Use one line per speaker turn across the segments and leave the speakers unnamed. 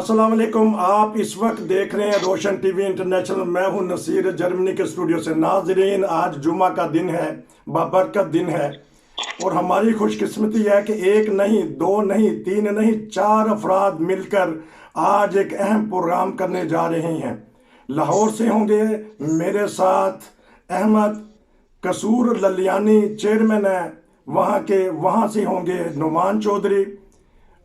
अस्सलाम वालेकुम। आप इस वक्त देख रहे हैं रोशन टीवी इंटरनेशनल। मैं हूं नसीर, जर्मनी के स्टूडियो से। नाजरीन, आज जुमा का दिन है, बाबरकत दिन है, और हमारी खुशकिस्मती है कि एक नहीं, दो नहीं, तीन नहीं, चार अफराद मिलकर आज एक अहम प्रोग्राम करने जा रहे हैं। लाहौर से होंगे मेरे साथ अहमद कसूर ललियानी, चेयरमैन है वहाँ से होंगे नुमान चौधरी,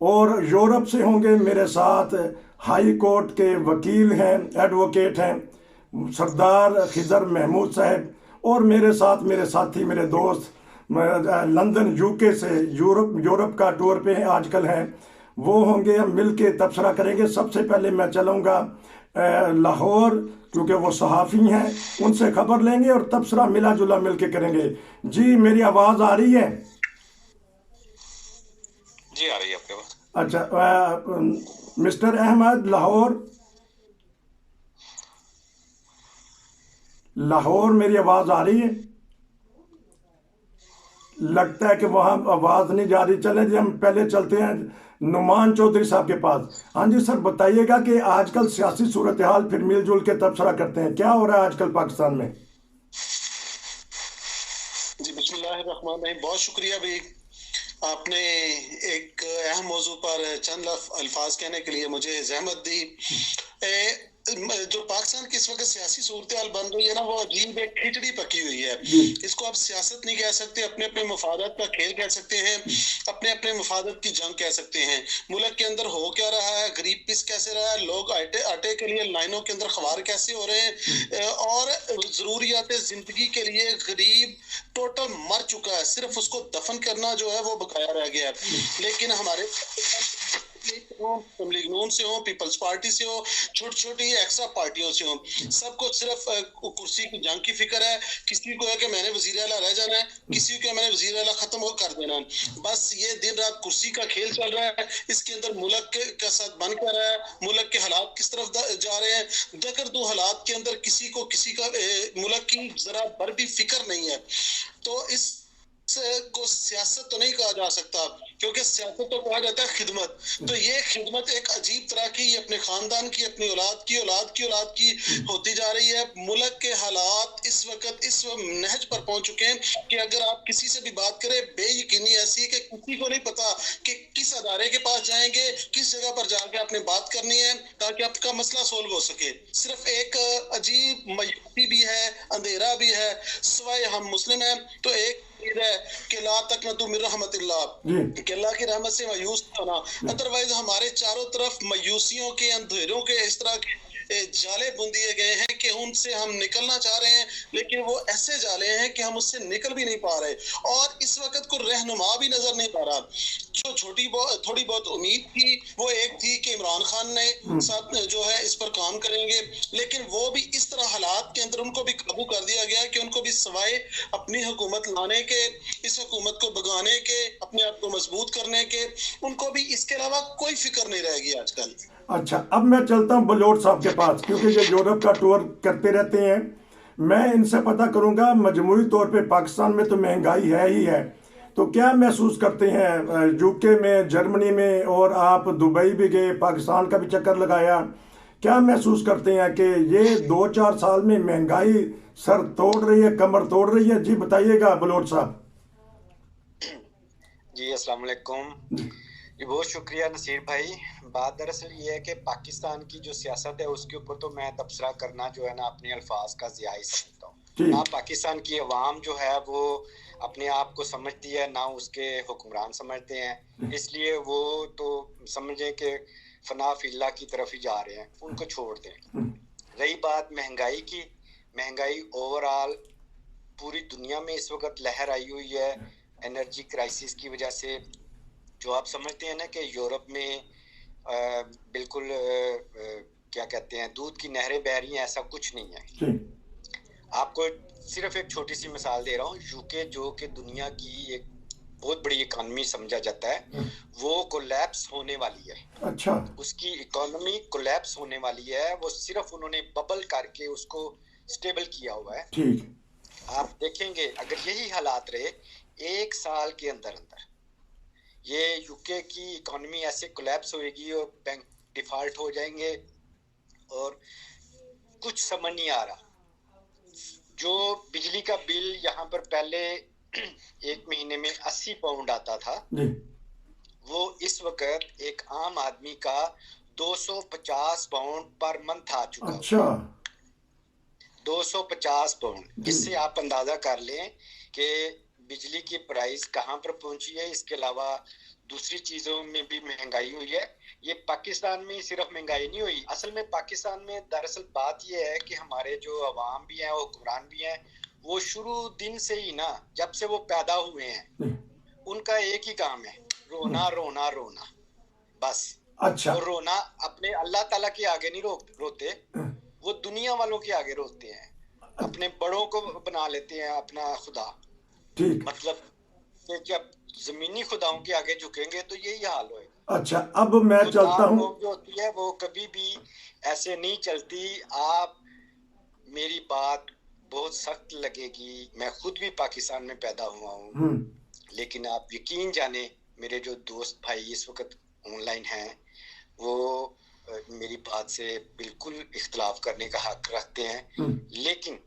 और यूरोप से होंगे मेरे साथ हाई कोर्ट के वकील हैं, एडवोकेट हैं सरदार खिजर महमूद साहब, और मेरे साथ मेरे साथी, मेरे दोस्त लंदन यूके से, यूरोप का टूर पे आजकल हैं, वो होंगे। हम मिल के तबसरा करेंगे। सबसे पहले मैं चलूँगा लाहौर, क्योंकि वो सहाफ़ी हैं, उनसे खबर लेंगे और तबसरा मिला जुला मिल के करेंगे। जी, मेरी आवाज़ आ रही है?
जी आ रही है आपके पास।
अच्छा, मिस्टर अहमद, लाहौर मेरी आवाज़ आ रही है? लगता है कि वहाँ आवाज़ नहीं जा रही। चलें जी, हम पहले चलते हैं नुमान चौधरी साहब के पास। हाँ जी सर, बताइएगा कि आजकल सियासी सूरत हाल, फिर मिलजुल के तबसरा करते हैं, क्या हो रहा है आजकल पाकिस्तान में?
जी बिस्मिल्लाहिर्रहमानिर्रहीम। बहुत शुक्रिया भाई, आपने एक अहम मौजू पर चंद अल्फाज कहने के लिए मुझे जहमत दी। जो पाकिस्तान की इस वक्त सियासी सूरत हाल बन रही है ना, वो अजीब एक खिचड़ी पकी हुई है। इसको आप सियासत नहीं कह सकते, अपने अपने मफादत का खेल कह सकते हैं, अपने अपने मफादत की जंग कह सकते हैं। मुल्क के अंदर हो क्या रहा है, गरीब पिस कैसे रहा है, लोग आटे के लिए लाइनों के अंदर खवार कैसे हो रहे हैं, और जरूरियात जिंदगी के लिए गरीब टोटल मर चुका है, सिर्फ उसको दफन करना जो है वो बकाया रह गया है। लेकिन हमारे लीग नून से हो, पीपल्स पार्टी से हो, छोटी छोटी एक्स्ट्रा पार्टियों से हो, सबको सिर्फ कुर्सी की जंग की फिक्र है। किसी को है कि मैंने वजीर आला रह जाना है, किसी को मैंने वजीर आला खत्म कर देना है। बस ये दिन रात कुर्सी का खेल चल रहा है। इसके अंदर मुल्क का साथ बन कर रहा है, मुल्क के हालात किस तरफ जा रहे हैं, दकर दो हालात के अंदर किसी को किसी का मुल्क की जरा भर भी फिक्र नहीं है। तो इस को सियासत तो नहीं कहा जा सकता, क्योंकि सियासत तो कहा जाता है खिदमत। तो ये खिदमत एक अजीब तरह की अपने खानदान की, अपनी औलाद की होती जा रही है। मुल्क के हालात इस वक्त इस नहज पर पहुंच चुके हैं कि अगर आप किसी से भी बात करें, बेयकीनी ऐसी है कि किसी को नहीं पता कि किस अदारे के पास जाएंगे, किस जगह पर जाके आपने बात करनी है ताकि आपका मसला सोल्व हो सके। सिर्फ एक अजीब मायूसी भी है, अंधेरा भी है। सवाए हम मुस्लिम हैं तो एक है कि ला तक न तू मिर रहमतिल्लाह, कि अल्लाह की रहमत से मायूस होना। अदरवाइज हमारे चारों तरफ मायूसियों के, अंधेरों के इस तरह के जाले बुन दिए गए हैं कि उनसे हम निकलना चाह रहे हैं, लेकिन वो ऐसे जाले हैं कि हम उससे निकल भी नहीं पा रहे, और इस वक्त को रहनुमा भी नजर नहीं पा रहा। जो थोड़ी बहुत उम्मीद थी वो एक थी कि इमरान खान ने सब जो है इस पर काम करेंगे, लेकिन वो भी इस तरह हालात के अंदर उनको भी काबू कर दिया गया कि उनको भी सवाए अपनी हुकूमत लाने के, इस हुकूमत को भगाने के, अपने आप को मजबूत करने के, उनको भी इसके अलावा कोई फिक्र नहीं रहेगी आजकल।
अच्छा, अब मैं चलता हूँ बलोच साहब के पास, क्योंकि ये यूरोप का टूर करते रहते हैं। मैं इनसे पता करूंगा, मजमूई तौर पे पाकिस्तान में तो महंगाई है ही है, तो क्या महसूस करते हैं यूके में, जर्मनी में, और आप दुबई भी गए, पाकिस्तान का भी चक्कर लगाया, क्या महसूस करते हैं कि ये 2-4 साल में महंगाई सर तोड़ रही है, कमर तोड़ रही है? जी बताइएगा बलोच साहब।
जी अस्सलाम वालेकुम। जी बहुत शुक्रिया नसीर भाई। बात दरअसल ये है कि पाकिस्तान की जो सियासत है उसके ऊपर तो मैं तबसरा करना जो है ना अपने अल्फाज का ज़िया ही समझता हूँ। ना पाकिस्तान की अवाम जो है वो अपने आप को समझती है, ना उसके हुक्मरान समझते हैं, इसलिए वो तो समझें कि फना फिल्ला की तरफ ही जा रहे हैं, उनको छोड़ दें। रही बात महंगाई की, महंगाई ओवरऑल पूरी दुनिया में इस वक्त लहर आई हुई है एनर्जी क्राइसिस की वजह से। जो आप समझते हैं ना कि यूरोप में बिल्कुल क्या कहते हैं, दूध की नहरें बह रही हैं, ऐसा कुछ नहीं है। आपको सिर्फ एक छोटी सी मिसाल दे रहा हूँ। यूके जो कि दुनिया की एक बहुत बड़ी इकोनॉमी समझा जाता है, वो कोलैप्स होने वाली है।
अच्छा,
उसकी इकोनॉमी कोलैप्स होने वाली है। वो सिर्फ उन्होंने बबल करके उसको स्टेबल किया हुआ है।
ठीक।
आप देखेंगे अगर यही हालात रहे 1 साल के अंदर अंदर ये यूके की इकोनॉमी ऐसे कोलैप्स होएगी और बैंक डिफॉल्ट हो जाएंगे और कुछ समझ नहीं आ रहा। जो बिजली का बिल यहाँ पर पहले एक महीने में 80 पाउंड आता था, वो इस वक्त एक आम आदमी का 250 पाउंड पर मंथ आ चुका है।
अच्छा,
250 पाउंड। इससे आप अंदाजा कर लें कि बिजली की प्राइस कहाँ पर पहुंची है। इसके अलावा दूसरी चीजों में भी महंगाई हुई है। ये पाकिस्तान में सिर्फ महंगाई नहीं हुई, असल में पाकिस्तान में दरअसल बात ये है कि हमारे जो अवाम भी हैं, हुक्मरान भी हैं, वो शुरू दिन से ही ना, जब से वो पैदा हुए हैं, उनका एक ही काम है, रोना रोना रोना, बस।
अच्छा,
और रोना अपने अल्लाह ताला के आगे नहीं रोते, वो दुनिया वालों के आगे रोते हैं, अपने बड़ों को बना लेते हैं अपना खुदा।
ठीक,
मतलब कि जब जमीनी खुदाओं के आगे झुकेंगे तो यही हाल होएगा।
अच्छा, अब मैं चलता हूँ।
जो होती है वो कभी भी ऐसे नहीं चलती। आप, मेरी बात बहुत सख्त लगेगी, मैं खुद भी पाकिस्तान में पैदा हुआ हूँ, लेकिन आप यकीन जाने मेरे जो दोस्त भाई इस वक्त ऑनलाइन हैं, वो मेरी बात से बिल्कुल इख्तलाफ करने का हक रखते हैं, लेकिन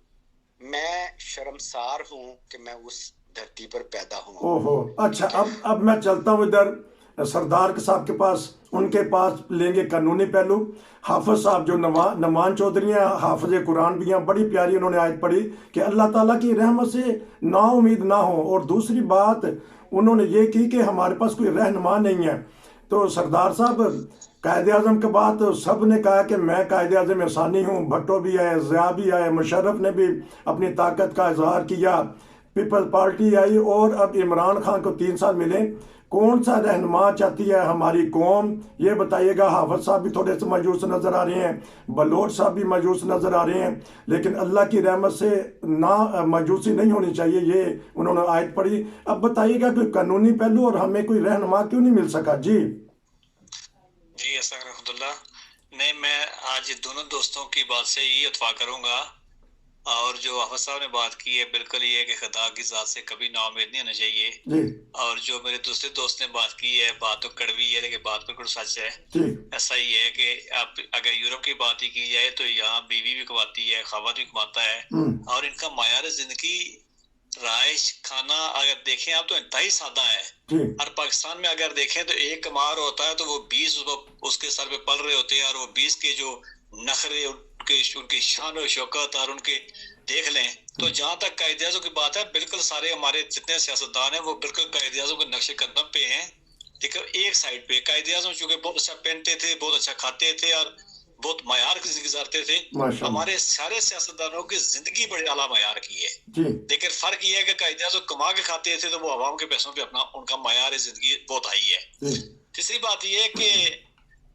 मैं शर्मसार हूँ कि मैं उस धरती पर पैदा हुआ।
ओहो, अच्छा, अब मैं चलता हूँ इधर सरदार साहब के पास। उनके पास लेंगे कानूनी पहलू। हाफिज साहब जो नमान चौधरी हैं, हाफिज कुरान भी हैं, बड़ी प्यारी उन्होंने आयत पढ़ी कि अल्लाह ताला की रहमत से ना उम्मीद ना हो। और दूसरी बात उन्होंने ये की कि हमारे पास कोई रहनुमा नहीं है। तो सरदार साहब, कायदे आज़म के बाद सब ने कहा कि मैं कायदे आज़म आसानी हूँ। भट्टो भी आए, ज़िया भी आए, मुशर्रफ ने भी अपनी ताकत का इजहार किया, पीपल्स पार्टी आई, और अब इमरान खान को 3 साल मिले। कौन सा रहनुमा चाहती है हमारी कौम, ये बताइएगा। हाफिज साहब भी थोड़े से मायूस नज़र आ रहे हैं, बलोच साहब भी मायूस नज़र आ रहे हैं, लेकिन अल्लाह की रहमत से ना मायूसी नहीं होनी चाहिए, ये उन्होंने आयत पढ़ी। अब बताइएगा कोई कानूनी पहलू और हमें कोई रहनुमा क्यों नहीं मिल सका? जी
जी, अस्तगफिरुल्लाह। नहीं, मैं आज दोनों दोस्तों की बात से ही इत्फाक करूंगा, और जो हाफिज साहब ने बात की है बिल्कुल ये है कि खुदा की जात से कभी नाउम्मीद नहीं होना चाहिए। और जो मेरे दूसरे दोस्त ने बात की है, बात तो कड़वी है लेकिन बात बिल्कुल सच है। ऐसा ही है कि आप अगर यूरोप की बात ही की जाए तो यहाँ बीवी भी कमाती है, खावत भी कमाता है, और इनका मायार जिंदगी, राइश, खाना अगर देखें आप तो इंतहाई सादा है। और पाकिस्तान में अगर देखें तो एक कमार होता है तो वो 20 उसके सर पे पल रहे होते हैं, और वो 20 के जो नखरे, उनकी शान और शौकत और उनके देख लें। तो जहाँ तक कायदे आज़म की बात है, बिल्कुल सारे हमारे जितने सियासतदान हैं वो बिल्कुल कायदे आज़म के नक्शे कदम पे हैं। लेकिन एक साइड पे कायदे आज़म चूंकि बहुत अच्छा पहनते थे, बहुत अच्छा खाते थे और बहुत मयार की जिंदगी गुजारते थे, हमारे सारे सियासतदानों की जिंदगी बड़े आला मयार की है। लेकिन फर्क ये है कि कायदे आज़म कमा के खाते थे तो वो अवाम के पैसों पे अपना उनका मयार जिंदगी बहुत हाई है। तीसरी बात ये है कि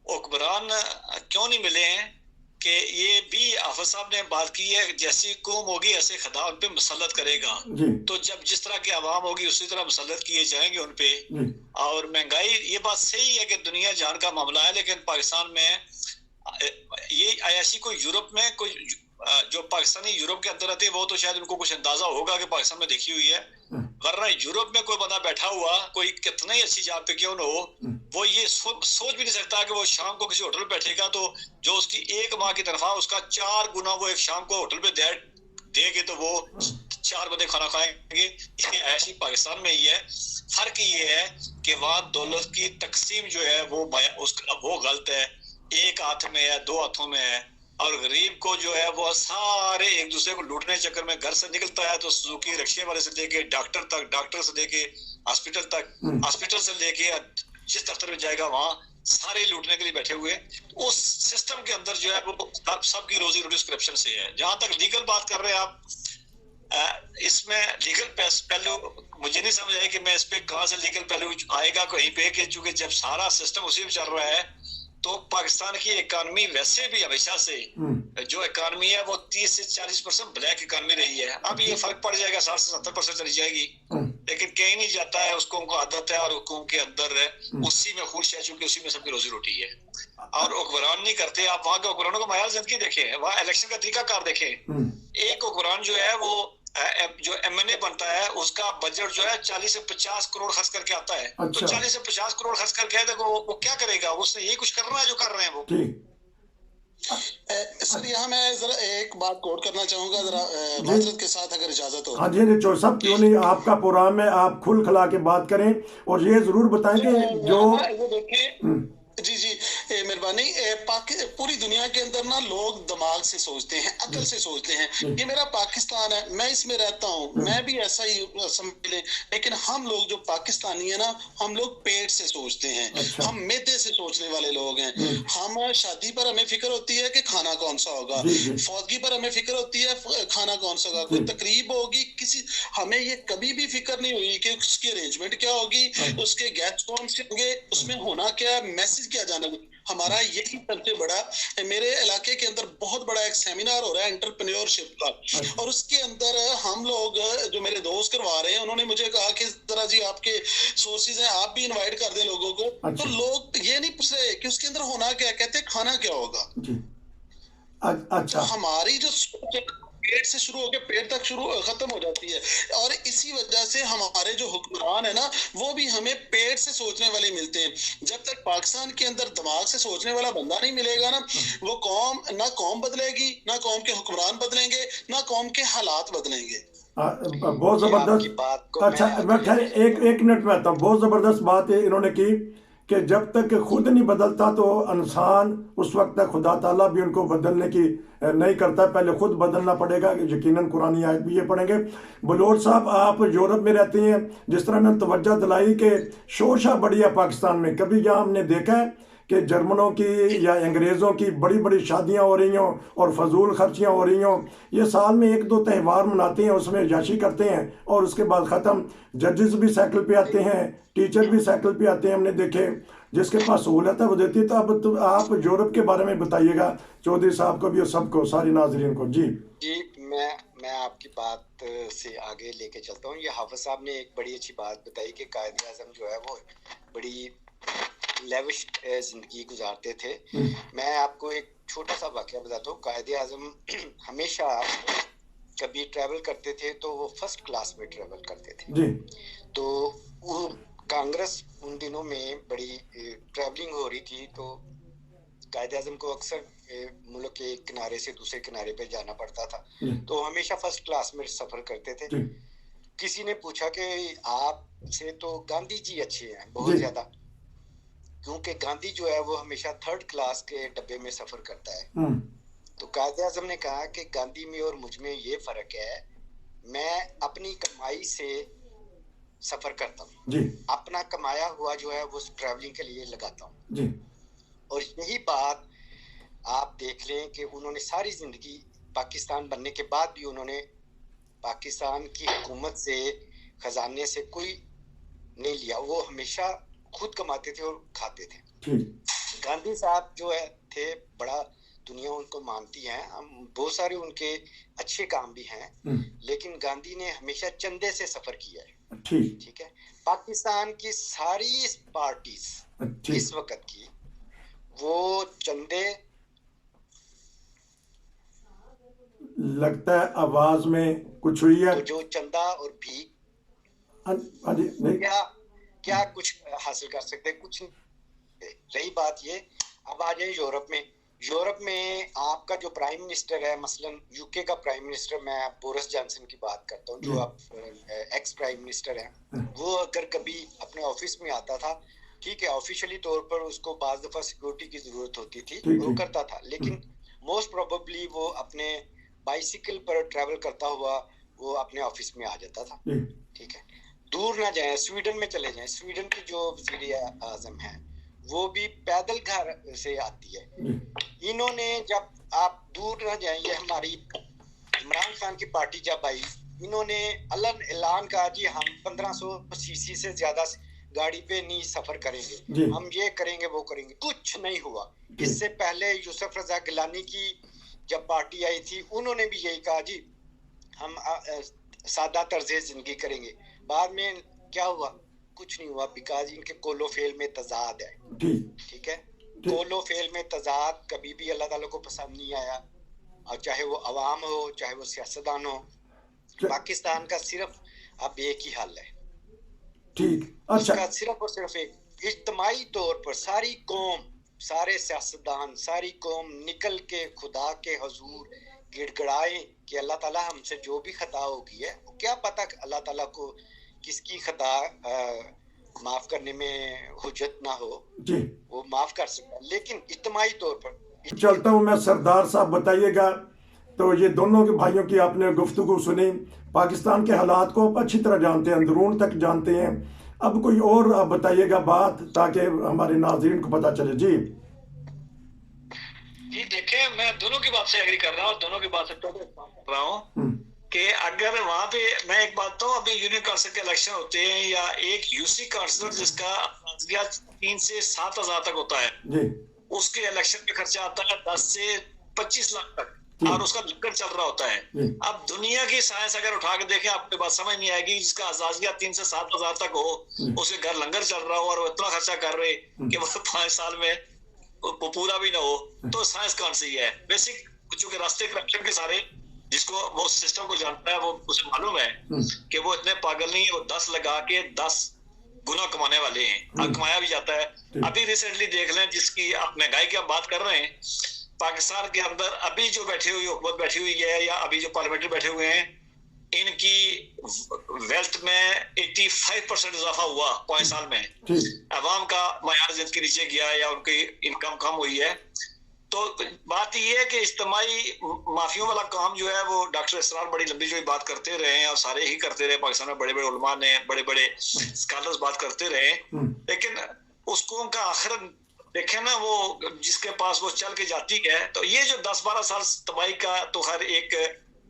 हुक्मरान क्यों नहीं मिले हैं, कि ये भी हाफिज साहब ने बात की है, जैसी कौम होगी ऐसे खुदा उन पे मुसल्लत करेगा। तो जब जिस तरह की आवाम होगी उसी तरह मुसल्लत किए जाएंगे उन पे। और महंगाई, ये बात सही है कि दुनिया जान का मामला है, लेकिन पाकिस्तान में ये ऐसी कोई यूरोप में कोई जो पाकिस्तानी यूरोप के अंदर रहते हैं वो तो शायद उनको कुछ अंदाजा होगा कि पाकिस्तान में देखी हुई है, वरना यूरोप में कोई बंदा बैठा हुआ, कोई कितना ही अच्छी जगह पे क्यों न हो, वो ये सोच भी नहीं सकता कि वो शाम को किसी होटल बैठेगा तो जो उसकी एक माह की तनख्वाह उसका 4 गुना वो एक शाम को होटल पे देंगे तो वो 4 बंदे खाना खाएंगे। ये ऐसी पाकिस्तान में ही है। फर्क ये है कि वहाँ दौलत की तकसीम जो है वो गलत है, एक हाथ में है, 2 हाथों में है, और गरीब को जो है वो सारे एक दूसरे को लूटने चक्कर में घर से निकलता है तो सुजुकी रिक्शे वाले से लेके डॉक्टर तक, डॉक्टर से लेके हॉस्पिटल तक, हॉस्पिटल से लेके जिस दफ्तर में जाएगा वहां सारे लूटने के लिए बैठे हुए। उस सिस्टम के अंदर जो है वो सबकी रोजी रोटी करप्शन से है। जहां तक लीगल बात कर रहे हैं आप, इसमें लीगल पहलू मुझे नहीं समझ आया कि मैं इस पे कहां से लीगल पहलू आएगा कहीं पे, कि चूंकि जब सारा सिस्टम उसी में चल रहा है तो पाकिस्तान की इकॉनमी वैसे भी हमेशा से जो इकॉनमी है वो 30 से 40% ब्लैक इकॉनमी रही है। अब ये फर्क पड़ जाएगा, 60 से 70% चली जाएगी, लेकिन कहीं नहीं जाता है, उसको उनको आदत है और हुकूम के अंदर है, उसी में खुश है चूंकि उसी में सबकी रोजी रोटी है। और हुक्मरान नहीं करते। आप वहाँ के हुक्मरानों को मायार जिंदगी देखें, वहाँ इलेक्शन का तरीका कार देखें। एक हुक्मरान जो है वो जो एमएनए बनता है उसका बजट जो है 40 से 50 करोड़ खर्च करके आता है।
अच्छा।
तो 40 से 50 करोड़ खर्च करके आए तो वो क्या करेगा? उसने यही कुछ करना है जो कर रहे हैं वो।
सर यहाँ मैं जरा एक बात कोट करना चाहूंगा, जरा माजरत के साथ अगर इजाजत हो।
हाँ जी जी चौधरी साहब, क्यों नहीं, आपका प्रोग्राम है, आप खुल खला के बात करें और ये जरूर बताएं कि जो
जी जी मेहरबानी। पूरी दुनिया के अंदर ना लोग दिमाग से सोचते हैं, अकल से सोचते हैं। ये मेरा पाकिस्तान है, मैं इसमें रहता हूँ, मैं भी ऐसा ही समझ लें। लेकिन हम लोग जो पाकिस्तानी है ना, हम लोग पेट से सोचते हैं।
अच्छा।
हम मैदे से सोचने वाले लोग हैं। हम शादी पर हमें फिक्र होती है कि खाना कौन सा होगा, फौतगी पर हमें फिक्र होती है खाना कौन सा होगा, कोई तकरीब होगी किसी, हमें ये कभी भी फिक्र नहीं हुई कि उसकी अरेंजमेंट क्या होगी, उसके गेस्ट कौन से होंगे, उसमें होना क्या, मैसेज क्या जाना। हमारा यही सबसे बड़ा, मेरे इलाके के अंदर बहुत बड़ा एक सेमिनार हो रहा है एंटरप्रेन्योरशिप का, और उसके अंदर हम लोग जो मेरे दोस्त करवा रहे हैं, उन्होंने मुझे कहा कि जरा जी आपके सोर्सेज हैं, आप भी इनवाइट कर दें लोगों को। तो लोग ये नहीं पूछ रहे कि उसके अंदर होना क्या, कहते खाना क्या होगा।
अच्छा।
तो हमारी जो पेट से शुरू होकर पेट तक खत्म हो जाती है, और इसी वजह से हमारे जो हुक्मरान है ना, वो भी हमें पेट से सोचने वाले मिलते हैं। जब तक पाकिस्तान के अंदर दिमाग से सोचने वाला बंदा नहीं मिलेगा ना, वो कौम बदलेगी, ना कौम के हुक्मरान बदलेंगे, ना कौम के हालात बदलेंगे।
बहुत जबरदस्त। अच्छा मैं खैर एक मिनट में आता हूँ। बहुत जबरदस्त बात है इन्होंने की कि जब तक खुद नहीं बदलता तो इंसान उस वक्त तक खुदा ताला भी उनको बदलने की नहीं करता, पहले खुद बदलना पड़ेगा। यकीनन कुरानी आयत भी ये पढ़ेंगे। बलोच साहब, आप यूरोप में रहते हैं, जिस तरह ने तवज्जो दिलाई कि शोशा बढ़ी है पाकिस्तान में, कभी यहाँ हमने देखा है कि जर्मनों की या अंग्रेज़ों की बड़ी बड़ी शादियां हो रही हों और फजूल खर्चियां हो रही हों। ये साल में 1-2 त्यौहार मनाते हैं, उसमें याशी करते हैं और उसके बाद ख़त्म। जजेस भी साइकिल पे आते हैं, टीचर भी साइकिल पे आते हैं, हमने देखे। जिसके पास सहूलत है वो देती है। तो अब तो आप यूरोप के बारे में बताइएगा चौधरी साहब को भी और सबको, सारी नाजरीन को। जी
जी मैं आपकी बात से आगे लेके चलता हूँ। ये हाफिज साहब ने एक बड़ी अच्छी बात बताई कि कायदे आज़म जो है वो बड़ी लेविश जिंदगी गुजारते थे। मैं आपको एक छोटा सा वाकया बताता हूँ। कायदे आज़म हमेशा कभी ट्रैवल करते थे तो वो फर्स्ट क्लास में ट्रैवल करते थे
जी।
तो वो कांग्रेस उन दिनों में बड़ी ट्रैवलिंग हो रही थी, तो कायदे आज़म को अक्सर मुल्क के एक किनारे से दूसरे किनारे पे जाना पड़ता था, तो हमेशा फर्स्ट क्लास में सफर करते थे। किसी ने पूछा कि आपसे तो गांधी जी अच्छे हैं बहुत ज्यादा, क्योंकि गांधी जो है वो हमेशा थर्ड क्लास के डब्बे में सफर करता है। तो कायदे आज़म ने कहा कि गांधी में और मुझ में ये फर्क है, मैं अपनी कमाई से सफर करता हूँ, अपना कमाया हुआ जो है वो ट्रैवलिंग के लिए लगाता हूँ। और यही बात आप देख लें कि उन्होंने सारी जिंदगी पाकिस्तान बनने के बाद भी उन्होंने पाकिस्तान की हुकूमत से, खजाने से कोई नहीं लिया, वो हमेशा खुद कमाते थे और खाते थे। गांधी साहब जो है थे, बड़ा दुनिया उनको मानती है, हम बहुत सारे उनके अच्छे काम भी हैं, लेकिन गांधी ने हमेशा चंदे से सफर किया है। ठीक है। पाकिस्तान की सारी पार्टीज इस वक्त की वो चंदे,
लगता है आवाज में कुछ हुई है।
तो जो चंदा और भीख
नहीं
क्या कुछ हासिल कर सकते, कुछ नहीं। रही बात ये, अब आ जाए यूरोप में आपका जो प्राइम मिनिस्टर है, मसलन यूके का प्राइम मिनिस्टर, मैं बोरिस जॉनसन की बात करता हूँ, जो अब एक्स प्राइम मिनिस्टर है, वो अगर कभी अपने ऑफिस में आता था, ठीक है, ऑफिशियली तौर पर उसको बाज़ दफा सिक्योरिटी की जरूरत होती थी, वो करता था, लेकिन मोस्ट प्रोबेबली वो अपने बाइसिकल पर ट्रैवल करता हुआ वो अपने ऑफिस में आ जाता था। ठीक है। दूर ना जाएं, स्वीडन में चले जाएं, स्वीडन की जो वज़ीर आज़म है वो भी पैदल घर से आती है। इन्होंने, जब आप दूर ना जाएं, ये हमारी इमरान खान की पार्टी जब आई, इन्होंने ऐलान कहा जी हम 1500 सीसी से ज्यादा गाड़ी पे नहीं सफर करेंगे, हम ये करेंगे वो करेंगे, कुछ नहीं हुआ। इससे पहले यूसुफ रजा गिलानी की जब पार्टी आई थी, उन्होंने भी यही कहा जी हम सादा तर्ज़े जिंदगी करेंगे। बाद में क्या हुआ? कुछ नहीं हुआ, बिकॉज इनके कोलो फेल में तजाद है। ठीक है। कोलो फेल में तजाद कभी भी अल्लाह ताला को पसंद नहीं आया, और चाहे वो अवाम हो चाहे वो सियासतदान हो। पाकिस्तान का सिर्फ अब एक ही हल है,
ठीक, अच्छा,
उसका सिर्फ और सिर्फ एक इज्तिमाई तौर पर सारी कौम, सारे सियासतदान, सारी कौम निकल के खुदा के हुजूर गिड़गिड़ाए कि अल्लाह ताला हमसे जो भी खता होगी है, क्या पता अल्लाह ताला को किसकी खता माफ करने में हुज्जत ना हो
जी,
वो माफ कर सकता, लेकिन इज्तिमाई तौर पर
चलता हूँ मैं। सरदार साहब बताइएगा, तो ये दोनों के भाइयों की आपने गुफ्तगू सुनी, पाकिस्तान के हालात को आप अच्छी तरह जानते हैं, अंदरून तक जानते हैं। अब कोई और आप बताइएगा बात, ताकि हमारे नाज़रीन को पता चले। जी
जी, देखें, मैं दोनों की बात से एग्री कर रहा हूँ, दोनों की बात से कर रहा हूँ कि अगर वहां पे, मैं एक बात तो, अभी यूनियन काउंसिल के इलेक्शन होते हैं या एक यूसी काउंसिलर जिसका 3 से 7 हजार तक होता है
जी,
उसके इलेक्शन का खर्चा आता है 10 से 25 लाख तक, और उसका लंगर चल रहा होता है। अब दुनिया की साइंस अगर उठा के देखें, आपको बात समझ नहीं आएगी। जिसका अजाजिया 3 से 7 हजार तक हो, उसके घर लंगर चल रहा हो और वो इतना खर्चा कर रहे कि वो 5 साल में वो पूरा भी ना हो, तो साइंस कौन सी है? बेसिक चूंकि रास्ते करप्शन के सारे, जिसको वो सिस्टम को जानता है, वो उसे मालूम है कि वो इतने पागल नहीं है, वो 10 लगा के 10 गुना कमाने वाले हैं, और कमाया भी जाता है। अभी रिसेंटली देख लें, जिसकी आप महंगाई की आप बात कर रहे हैं, पाकिस्तान के अंदर अभी जो बैठी हुई हुकूमत बैठी हुई है, या अभी जो पार्लियामेंट्री बैठे हुए हैं, इनकी वेल्थ में 85% इजाफा हुआ 5 साल में। अवाम का मयार जिंदगी नीचे गया या उनकी इनकम कम हुई है। तो बात ये है कि इज्तिमाई माफियों वाला काम जो है, वो डॉक्टर इसरार बड़ी लंबी जो बात करते रहे हैं, और सारे ही करते रहे, पाकिस्तान में बड़े बड़े उलमा ने, बड़े बड़े स्कॉलर्स बात करते रहे, लेकिन उसको उनका आखिर देखे ना, वो जिसके पास वो चल के जाती है। तो ये जो 10-12 साल तबाही का, तो हर एक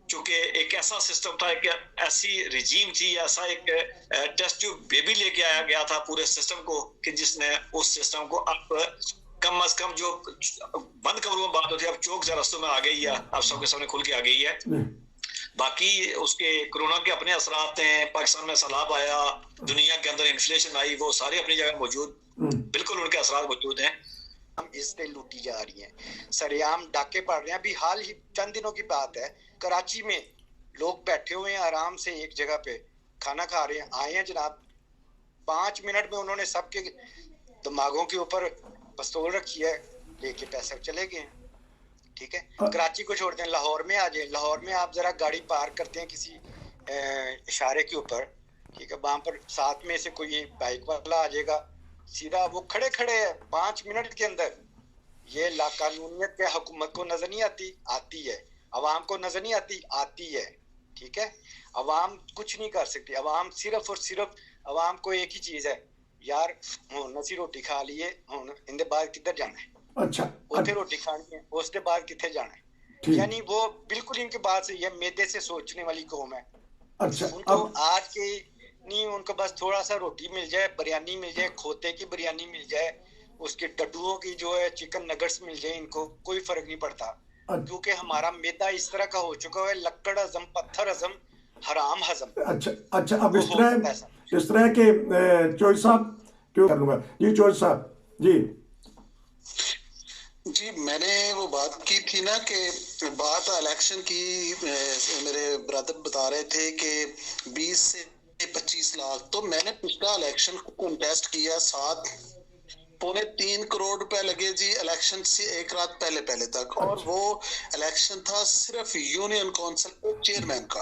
चूंकि एक ऐसा सिस्टम था, एक ऐसी रिजीम थी, ऐसा एक टेस्ट ट्यूब बेबी लेके आया गया था पूरे सिस्टम को, कि जिसने उस सिस्टम को अब कम अज कम, जो बंद कमरों में बात होती है, अब चौक रस्तों में आ गई है, अब सबके सामने खुल के आ गई है। बाकी उसके कोरोना के अपने असरात हैं, पाकिस्तान में सैलाब आया, दुनिया के अंदर इन्फ्लेशन आई, वो सारे अपनी जगह मौजूद, बिल्कुल उनके असरात मौजूद हैं।
हम इससे लूटी जा रही हैं, सरेआम डाके पड़ रहे हैं। अभी हाल ही चंद दिनों की बात है, कराची में लोग बैठे हुए हैं आराम से एक जगह पे खाना खा रहे हैं, आए हैं जनाब, 5 मिनट में उन्होंने सबके दिमागों के ऊपर पिस्तौल रखी है, लेके पैसे चले गए। ठीक है, कराची को छोड़ दें, लाहौर में आ जाए, लाहौर में आप जरा गाड़ी पार्क करते हैं किसी इशारे के ऊपर, ठीक है, वहां पर साथ में से कोई बाइक वाला आ जाएगा, सीधा वो खड़े खड़े है 5 मिनट के अंदर। ये लाकानूनियत के हुकूमत को नजर नहीं आती, आती है, अवाम को नजर नहीं आती, आती है। ठीक है, अवाम कुछ नहीं कर सकती, अवाम सिर्फ और सिर्फ, अवाम को एक ही चीज है, यार नसी रोटी खा लिए, इंदे बाद किधर जाना है,
अच्छा,
उसे रोटी खानी है, उसके बाद किथे जाना है। यानी वो बिल्कुल इनके बात से, ये मैदे से सोचने वाली कौम है।
अच्छा,
उनको आज के नहीं, उनको बस थोड़ा सा रोटी मिल जाए, बिरयानी मिल जाए, खोते की बिरयानी मिल जाए, उसके टड्डुओं की जो है चिकन नगेट्स मिल जाए, इनको कोई फर्क नहीं पड़ता, क्योंकि हमारा मैदा इस तरह का हो चुका है, लक्कड़ हजम, पत्थर हजम, हराम हजम।
अच्छा, अब इस तरह के चौधरी साहब, क्यों कर लूंगा जी, चौधरी साहब जी।
जी, मैंने वो बात की थी ना कि बात इलेक्शन की, मेरे ब्रदर बता रहे थे कि 20 से 25 लाख, तो मैंने पिछला इलेक्शन को कंटेस्ट किया, 3.25 करोड़ रुपए लगे जी इलेक्शन से एक रात पहले तक, और वो इलेक्शन था सिर्फ यूनियन काउंसिल के चेयरमैन का।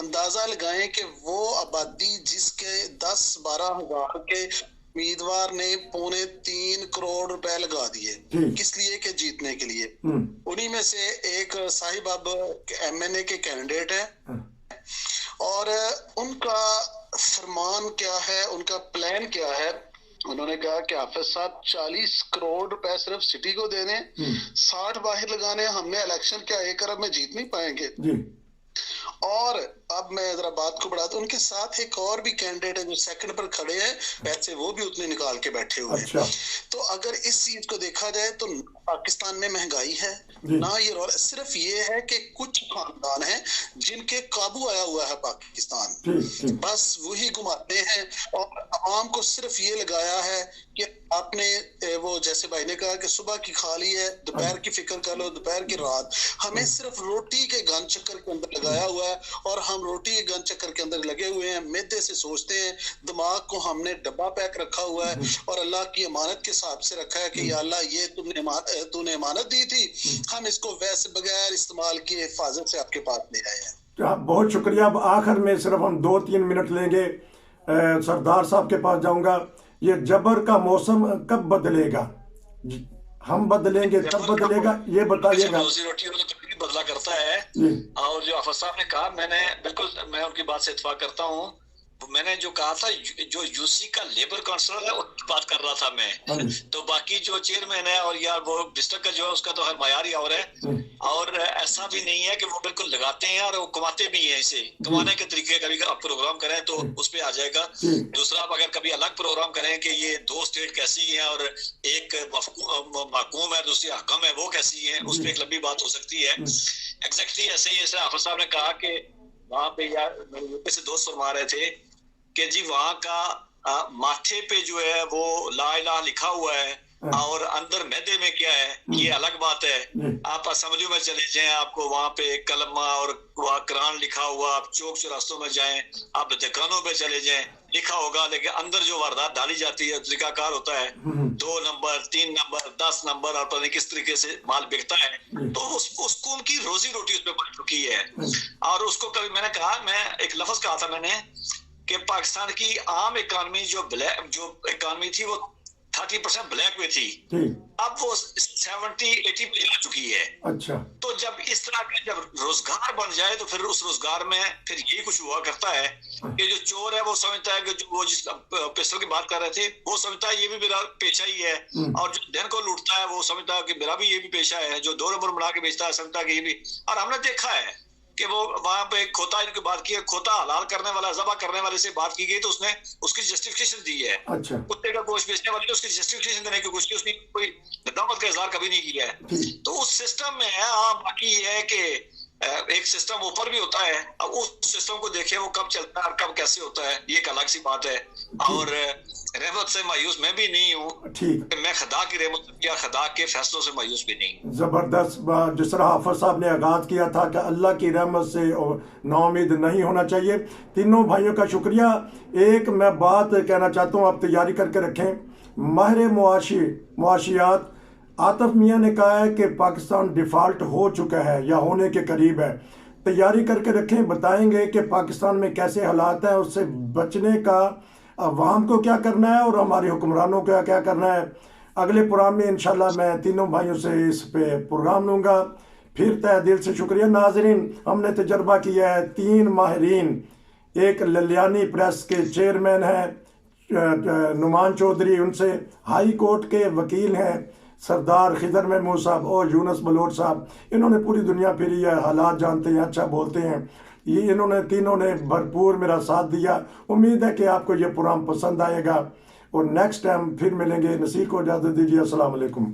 अंदाजा लगाएं कि वो आबादी जिसके 10-12 हजार के उम्मीदवार ने 3.25 करोड़ रुपए लगा दिए, किस लिए? के जीतने के लिए। उन्हीं में से एक साहिब अब MNA के कैंडिडेट है, और उनका फरमान क्या है, उनका प्लान क्या है? उन्होंने कहा कि हाफिज साहब 40 करोड़ रुपए सिर्फ सिटी को देने, 60 बाहर लगाने, हमने इलेक्शन क्या 1 अरब में जीत नहीं पाएंगे। और अब मैं जरा बात को बढ़ाता हूं, उनके साथ एक और भी कैंडिडेट है जो सेकंड पर खड़े हैं, पैसे वो भी उतने निकाल के बैठे हुए हैं। तो अगर इस चीज को देखा जाए तो पाकिस्तान में महंगाई है ना, ये सिर्फ ये है कि कुछ खानदान हैं जिनके काबू आया हुआ है पाकिस्तान, बस वही घुमाते हैं और आवाम को सिर्फ ये लगाया है कि आपने वो जैसे भाई ने कहा कि सुबह की खा ली है, दोपहर की फिक्र कर लो, दोपहर की रात। हमें सिर्फ रोटी के गन चक्कर के अंदर लगाया हुआ है और हम रोटी के गन चक्कर के अंदर लगे हुए हैं, मैदे से सोचते हैं, दिमाग को हमने डब्बा पैक रखा हुआ है और अल्लाह की अमानत के हिसाब से रखा है कि या अल्लाह ये तूने अमानत दी थी, हम इसको वैसे बगैर इस्तेमाल किए हिफाजत से आपके पास ले आए हैं।
बहुत शुक्रिया। अब आखिर में सिर्फ हम 2-3 मिनट लेंगे, सरदार साहब के पास जाऊंगा। ये जबर का मौसम कब बदलेगा? हम बदलेंगे तब बदलेगा, ये बताइएगा।
रोजी रोटी तो बदला करता है। और जो आफत साहब ने कहा, मैं उनकी बात से इत्तेफाक करता हूँ। मैंने जो कहा था, जो यूसी का लेबर काउंसिलर है उसकी बात कर रहा था मैं। तो बाकी जो चेयरमैन है और यार वो डिस्ट्रिक्ट का जो है उसका तो हर मायार ही और है। और ऐसा भी नहीं है कि वो बिल्कुल लगाते हैं और वो कमाते भी हैं। इसे कमाने के तरीके कभी आप प्रोग्राम करें तो उस पर आ जाएगा। दूसरा, आप अगर कभी अलग प्रोग्राम करें कि ये 2 स्टेट कैसी है और एक महकूम है दूसरी हकम है, वो कैसी है, उस पर एक लंबी बात हो सकती है। एग्जैक्टली ऐसे ही जैसे आफत साहब ने कहा कि वहां पे यार मेरे यूपी से दोस्त फरमा रहे थे कि जी वहां का माथे पे जो है वो ला इलाहा लिखा हुआ है और अंदर मैदे में क्या है, ये अलग बात है। आप असेंबली में चले जाएं, आपको वहां पे कलमा और वहाँ कुरान लिखा हुआ, आप चौक चौरास्तों में जाएं, आप दुकानों पे चले जाएं, लिखा होगा, लेकिन अंदर जो वारदात डाली जाती है तरीकाकार होता है। 2 नंबर 3 नंबर 10 नंबर और पता नहीं किस तरीके से माल बिकता है। तो उसको उनकी रोजी रोटी उसमें बन चुकी है। और उसको कभी मैंने कहा, मैं एक लफ्ज कहा था मैंने कि पाकिस्तान की आम इकॉनमी जो इकॉनमी थी वो 30% ब्लैक में थी, अब वो 70-80 पे जा चुकी है।
अच्छा।
तो जब इस तरह का जब रोजगार बन जाए तो फिर उस रोजगार में फिर यही कुछ हुआ करता है कि जो चोर है वो समझता है कि जो वो जिस पिस्टल की बात कर रहे थे वो समझता है ये भी मेरा पेशा ही है। और जो दिन को लूटता है वो समझता है कि मेरा भी ये भी पेशा है। जो 2 नंबर बना के बेचता है समझता है कि ये भी। और हमने देखा है कि वो वहां पे खोता की बात की है, खोता हलाल करने वाला, ज़बा करने वाले से बात की गई तो उसने उसकी जस्टिफिकेशन दी है।
अच्छा।
कुत्ते का गोश्त बेचने वाले उसकी जस्टिफिकेशन देने की कोशिश की, उसने कोई नदामत का इजहार कभी नहीं किया है। तो उस सिस्टम में है। हाँ, बाकी ये है कि एक सिस्टम ऊपर भी होता है, अब उस सिस्टम को देखें वो कब चलता है और कब कैसे होता है, ये एक अलग सी बात है। और रहमत से मायूस मैं भी नहीं हूँ।
ठीक,
मैं खुदा की रहमत या खुदा के फैसलों से मायूस भी नहीं।
जबरदस्त बात। जिस तरह हाफिज साहब ने आगाज किया था कि अल्लाह की रहमत से नाउमीद नहीं होना चाहिए। तीनों भाइयों का शुक्रिया। एक मैं बात कहना चाहता हूँ, आप तैयारी करके रखें। माहिर मुआशियात आतिफ मियाँ ने कहा है कि पाकिस्तान डिफ़ाल्ट हो चुका है या होने के करीब है। तैयारी करके रखें, बताएंगे कि पाकिस्तान में कैसे हालात हैं, उससे बचने का अवाम को क्या करना है और हमारे हुक्मरानों को क्या करना है। अगले प्रोग्राम में इंशाल्लाह मैं तीनों भाइयों से इस पे प्रोग्राम लूँगा। फिर तहे दिल से शुक्रिया नाजरीन। हमने तजर्बा किया है 3 माहिरीन, एक ललियानी प्रेस के चेयरमैन हैं नुमान चौधरी, उनसे हाई कोर्ट के वकील हैं सरदार खिदर महमूद साहब और यूनुस बलोच साहब। इन्होंने पूरी दुनिया फिरी है, हालात जानते हैं, अच्छा बोलते हैं। ये इन्होंने तीनों ने भरपूर मेरा साथ दिया। उम्मीद है कि आपको ये प्रोग्राम पसंद आएगा और नेक्स्ट टाइम फिर मिलेंगे। नसीर को इजाज़त दीजिए। अस्सलाम वालेकुम।